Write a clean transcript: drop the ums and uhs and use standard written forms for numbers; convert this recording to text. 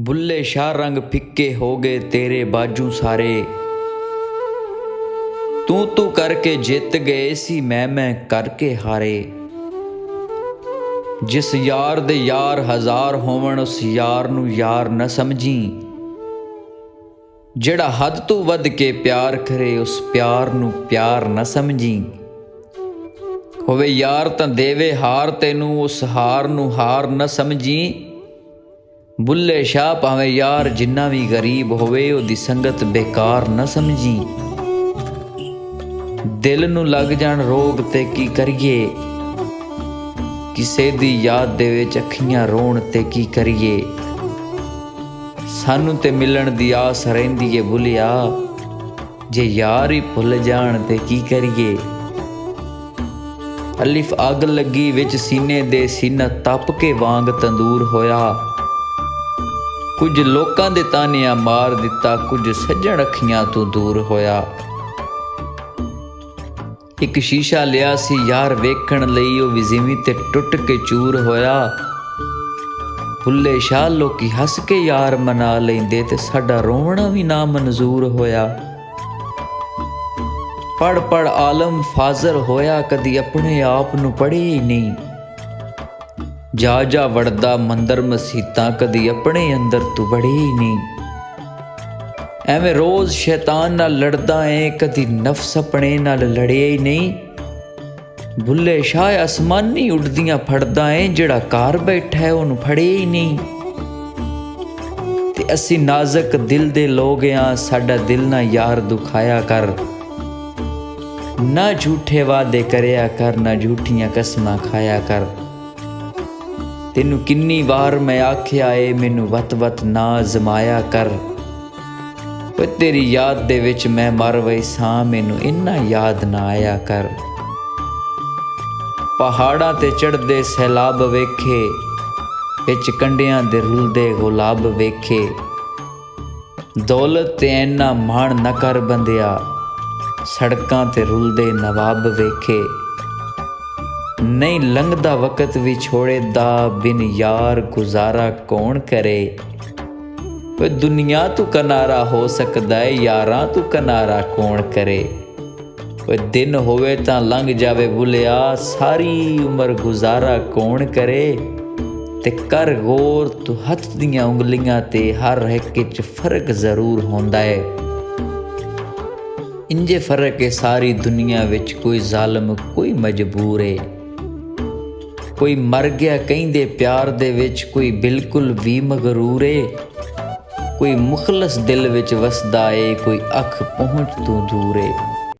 बुल्ले शाह रंग फिक्के हो गए तेरे बाजू सारे। तू करके जित गए सी मैं करके हारे। जिस यार दे यार हज़ार होवन उस यार नू यार न समझी। जेड़ा हद तू वध के प्यार करे उस प्यार नू प्यार न समझी। होवे यार तां देवे हार तेनू उस हार नू हार न समझी। बुल्ले शाह भावें यार जिन्ना भी गरीब होवे ओदी संगत बेकार न समझी। दिल नू लग जाण रोग ते की करिए, किसे दी याद दे विच अखियां रोण ते की करिए। सानू ते मिलण दी आस रहिंदी ए बुलिया, जे यार ही भुल जाण ते की करिए। अलिफ अग लगी विच सीने दे सीना तप के वांग तंदूर होया। कुछ लोकां दे तानिया मार दिता कुछ सज्जण अखियां तो दूर होया। एक शीशा लिया सी यार वेखण लई ओ भी जिमीं ते टुट के चूर होया। बुल्ले शाह लोकी हस के यार मना लेंदे ते साडा रोवना भी ना मंजूर होया। पढ़ पढ़ आलम फाजल होया कदी अपने आप नू पढ़े ही नहीं। जा वड़दा मंदर मसीतां कदी अपने अंदर तू बड़े ही नहीं। एवें रोज़ शैतान नाल लड़दा है कदी नफ्स अपने नाल लड़े ही नहीं। बुल्ले शाह आसमानी उड़दियां फड़दा है जेड़ा घर बैठा है उन्हूं फड़े ही नहीं। ते असी नाजक दिल दे लोग हां साडा दिल ना यार दुखाया कर। ना झूठे वादे करया कर ना झूठियां कसमां खाया कर। तेनू किन्नी वार मैं आख्या है मैनू वत वत ना जमाया कर। पर तेरी याद दे विच मैं मर वैसां मैनू इन्ना याद ना आया कर। पहाड़ां ते चढ़दे सैलाब वेखे विच कंडियां दे रुलदे गुलाब वेखे। दौलत ते ऐना माण न कर बंदिया सड़कां ते रुलदे नवाब वेखे। नहीं लंघदा वक़्त भी छोड़ेदा बिन यार गुजारा कौन करे। कोई दुनिया तू कनारा हो सकदा है यारां तू कनारा कौन करे। कोई दिन होवे तां लंघ जावे बुलिया सारी उम्र गुजारा कौन करे। ते कर गौर तू हथ दियां उंगलियां ते हर एक विच फर्क जरूर होंदा है। इंजे फर्क है सारी दुनिया विच कोई जालिम कोई मजबूर है। कोई मर गया कहिंदे प्यार दे विच कोई बिल्कुल भी मगरूर है। कोई मुखलस दिल विच वसदा है कोई अख पहुँच तो दूर है।